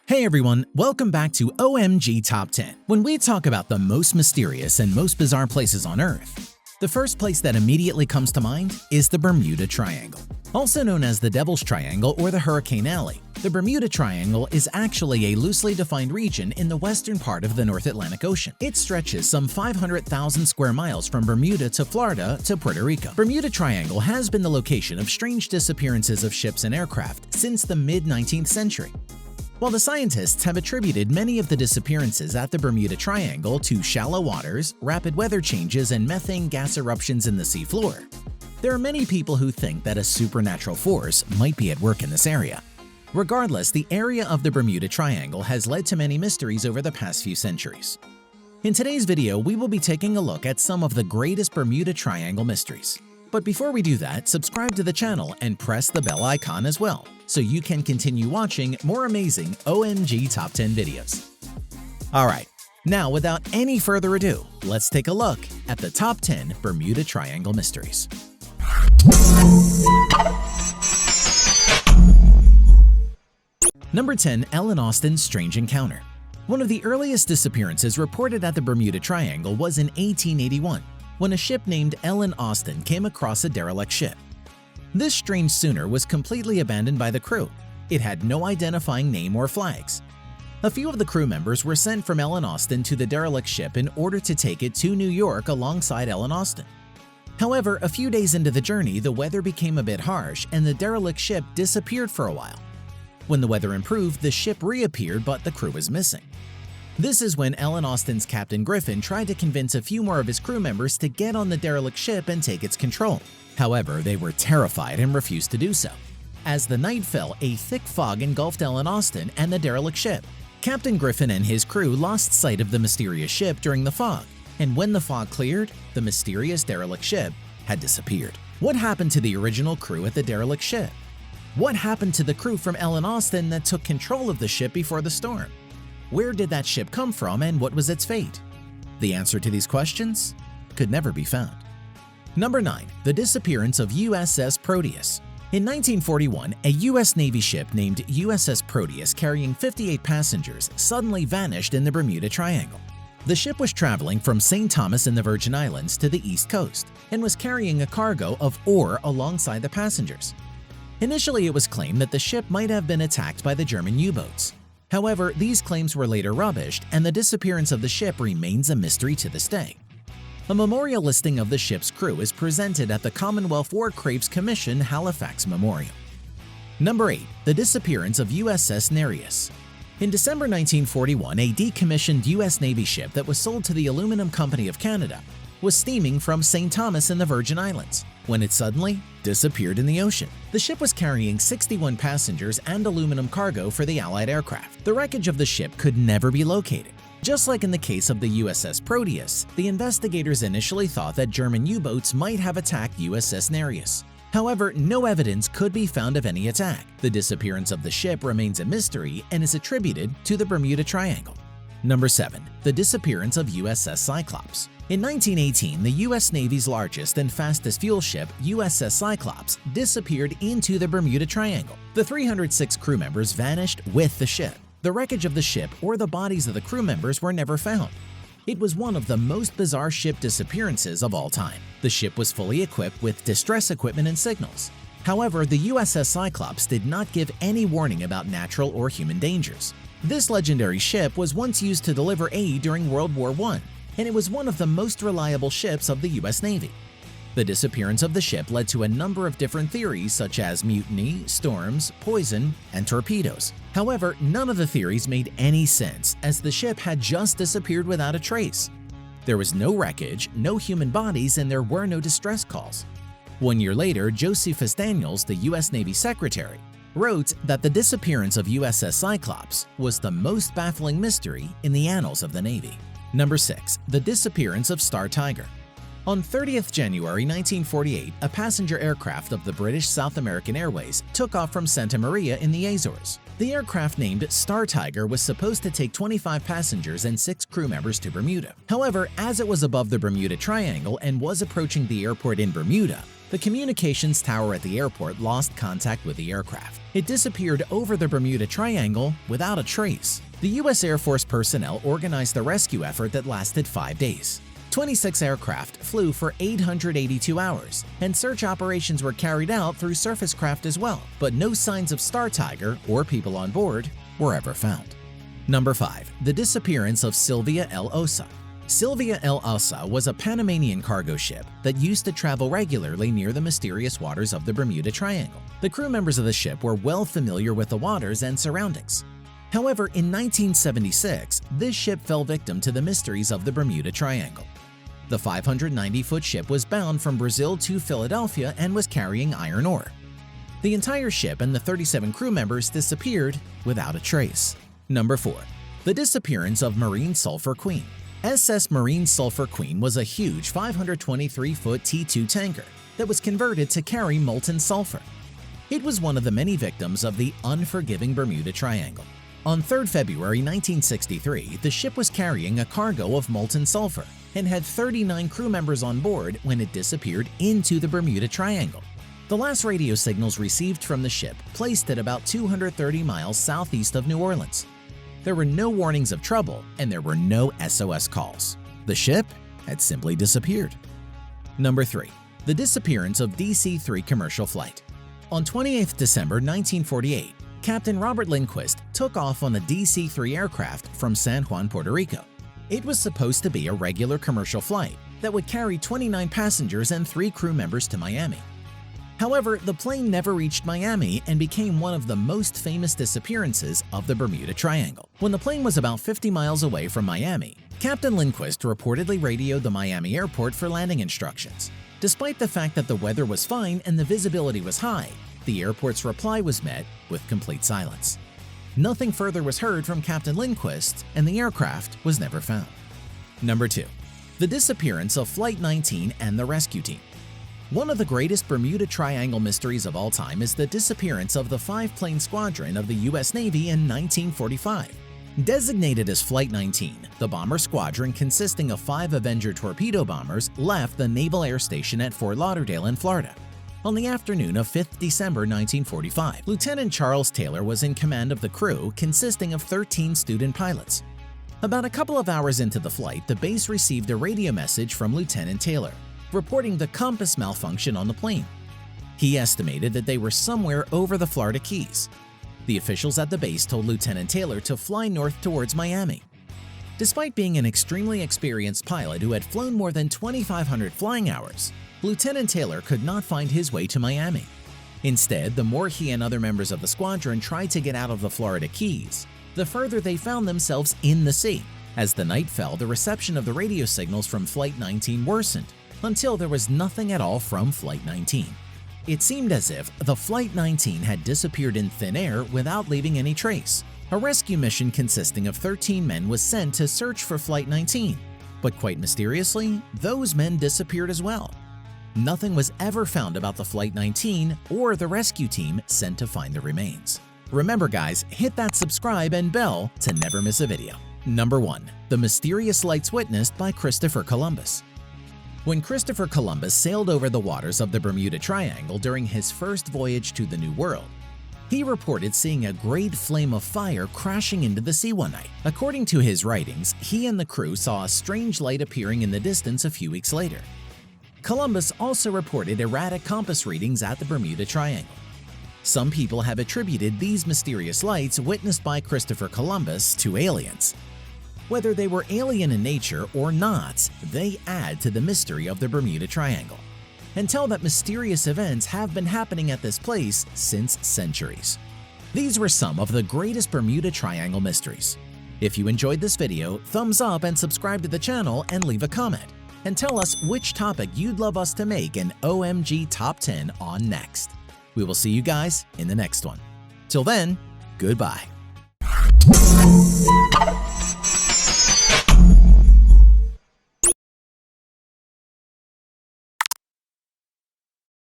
Hey everyone, welcome back to OMG Top 10. When we talk about the most mysterious and most bizarre places on Earth, the first place that immediately comes to mind is the Bermuda Triangle. Also known as the Devil's Triangle or the Hurricane Alley, the Bermuda Triangle is actually a loosely defined region in the western part of the North Atlantic Ocean. It stretches some 500,000 square miles from Bermuda to Florida to Puerto Rico. Bermuda Triangle has been the location of strange disappearances of ships and aircraft since the mid-19th century. While the scientists have attributed many of the disappearances at the Bermuda Triangle to shallow waters, rapid weather changes, and methane gas eruptions in the seafloor, there are many people who think that a supernatural force might be at work in this area. Regardless, the area of the Bermuda Triangle has led to many mysteries over the past few centuries. In today's video, we will be taking a look at some of the greatest Bermuda Triangle mysteries. But before we do that, subscribe to the channel and press the bell icon as well, so you can continue watching more amazing OMG Top 10 videos. Alright, now without any further ado, let's take a look at the Top 10 Bermuda Triangle Mysteries. Number 10. Ellen Austin's Strange Encounter. One of the earliest disappearances reported at the Bermuda Triangle was in 1881. When a ship named Ellen Austin came across a derelict ship. This strange schooner was completely abandoned by the crew. It had no identifying name or flags. A few of the crew members were sent from Ellen Austin to the derelict ship in order to take it to New York alongside Ellen Austin. However, a few days into the journey, the weather became a bit harsh and the derelict ship disappeared for a while. When the weather improved, the ship reappeared, but the crew was missing. This is when Ellen Austin's Captain Griffin tried to convince a few more of his crew members to get on the derelict ship and take its control. However, they were terrified and refused to do so. As the night fell, a thick fog engulfed Ellen Austin and the derelict ship. Captain Griffin and his crew lost sight of the mysterious ship during the fog, and when the fog cleared, the mysterious derelict ship had disappeared. What happened to the original crew at the derelict ship? What happened to the crew from Ellen Austin that took control of the ship before the storm? Where did that ship come from and what was its fate? The answer to these questions could never be found. Number 9. The disappearance of USS Proteus. In 1941, a U.S. Navy ship named USS Proteus carrying 58 passengers suddenly vanished in the Bermuda Triangle. The ship was traveling from St. Thomas in the Virgin Islands to the East Coast and was carrying a cargo of ore alongside the passengers. Initially, it was claimed that the ship might have been attacked by the German U-boats. However, these claims were later rubbished, and the disappearance of the ship remains a mystery to this day. A memorial listing of the ship's crew is presented at the Commonwealth War Graves Commission Halifax Memorial. Number 8. The disappearance of USS Nereus. In December 1941, a decommissioned U.S. Navy ship that was sold to the Aluminum Company of Canada was steaming from St. Thomas in the Virgin Islands when it suddenly disappeared in the ocean. The ship was carrying 61 passengers and aluminum cargo for the Allied aircraft. The wreckage of the ship could never be located. Just like in the case of the USS Proteus, the investigators initially thought that German U-boats might have attacked USS Nereus. However, no evidence could be found of any attack. The disappearance of the ship remains a mystery and is attributed to the Bermuda Triangle. Number 7. The disappearance of USS Cyclops. In 1918, the U.S. Navy's largest and fastest fuel ship, USS Cyclops, disappeared into the Bermuda Triangle. The 306 crew members vanished with the ship. The wreckage of the ship or the bodies of the crew members were never found. It was one of the most bizarre ship disappearances of all time. The ship was fully equipped with distress equipment and signals. However, the USS Cyclops did not give any warning about natural or human dangers. This legendary ship was once used to deliver aid during World War I, and it was one of the most reliable ships of the U.S. Navy. The disappearance of the ship led to a number of different theories such as mutiny, storms, poison, and torpedoes. However, none of the theories made any sense as the ship had just disappeared without a trace. There was no wreckage, no human bodies, and there were no distress calls. 1 year later, Josephus Daniels, the U.S. Navy Secretary, wrote that the disappearance of USS Cyclops was the most baffling mystery in the annals of the Navy. Number 6. The disappearance of Star Tiger. On 30th January 1948, a passenger aircraft of the British South American Airways took off from Santa Maria in the Azores. The aircraft named Star Tiger was supposed to take 25 passengers and 6 crew members to Bermuda. However, as it was above the Bermuda Triangle and was approaching the airport in Bermuda, the communications tower at the airport lost contact with the aircraft. It disappeared over the Bermuda Triangle without a trace. The U.S. Air Force personnel organized the rescue effort that lasted 5 days. 26 aircraft flew for 882 hours, and search operations were carried out through surface craft as well, but no signs of Star Tiger or people on board were ever found. Number 5. The disappearance of Silvia El Osa. Silvia El Osa was a Panamanian cargo ship that used to travel regularly near the mysterious waters of the Bermuda Triangle. The crew members of the ship were well familiar with the waters and surroundings. However, in 1976, this ship fell victim to the mysteries of the Bermuda Triangle. The 590-foot ship was bound from Brazil to Philadelphia and was carrying iron ore. The entire ship and the 37 crew members disappeared without a trace. Number 4. The disappearance of Marine Sulphur Queen. SS Marine Sulphur Queen was a huge 523-foot T2 tanker that was converted to carry molten sulfur. It was one of the many victims of the unforgiving Bermuda Triangle. On 3 February 1963, the ship was carrying a cargo of molten sulfur and had 39 crew members on board when it disappeared into the Bermuda Triangle. The last radio signals received from the ship placed it about 230 miles southeast of New Orleans. There were no warnings of trouble and there were no SOS calls. The ship had simply disappeared. Number 3. The disappearance of DC-3 commercial flight. On 28 December 1948, Captain Robert Lindquist took off on a DC-3 aircraft from San Juan, Puerto Rico. It was supposed to be a regular commercial flight that would carry 29 passengers and 3 crew members to Miami. However, the plane never reached Miami and became one of the most famous disappearances of the Bermuda Triangle. When the plane was about 50 miles away from Miami, Captain Lindquist reportedly radioed the Miami airport for landing instructions. Despite the fact that the weather was fine and the visibility was high, the airport's reply was met with complete silence. Nothing further was heard from Captain Lindquist, and the aircraft was never found. Number 2. The disappearance of Flight 19 and the rescue team. One of the greatest Bermuda Triangle mysteries of all time is the disappearance of the 5-plane squadron of the U.S. Navy in 1945. Designated as Flight 19, the bomber squadron consisting of 5 Avenger torpedo bombers left the Naval Air Station at Fort Lauderdale in Florida. On the afternoon of 5 December 1945, Lieutenant Charles Taylor was in command of the crew consisting of 13 student pilots. About a couple of hours into the flight, the base received a radio message from Lieutenant Taylor, reporting the compass malfunction on the plane. He estimated that they were somewhere over the Florida Keys. The officials at the base told Lieutenant Taylor to fly north towards Miami. Despite being an extremely experienced pilot who had flown more than 2,500 flying hours, Lieutenant Taylor could not find his way to Miami. Instead, the more he and other members of the squadron tried to get out of the Florida Keys, the further they found themselves in the sea. As the night fell, the reception of the radio signals from Flight 19 worsened, until there was nothing at all from Flight 19. It seemed as if the Flight 19 had disappeared in thin air without leaving any trace. A rescue mission consisting of 13 men was sent to search for Flight 19, but quite mysteriously, those men disappeared as well. Nothing was ever found about the Flight 19 or the rescue team sent to find the remains. Remember guys, hit that subscribe and bell to never miss a video. Number 1. The mysterious lights witnessed by Christopher Columbus. When Christopher Columbus sailed over the waters of the Bermuda Triangle during his first voyage to the New World, he reported seeing a great flame of fire crashing into the sea one night. According to his writings, he and the crew saw a strange light appearing in the distance a few weeks later. Columbus also reported erratic compass readings at the Bermuda Triangle. Some people have attributed these mysterious lights witnessed by Christopher Columbus to aliens. Whether they were alien in nature or not, they add to the mystery of the Bermuda Triangle and tell that mysterious events have been happening at this place since centuries. These were some of the greatest Bermuda Triangle mysteries. If you enjoyed this video, thumbs up and subscribe to the channel and leave a comment. And tell us which topic you'd love us to make an OMG Top 10 on next. We will see you guys in the next one. Till then, goodbye.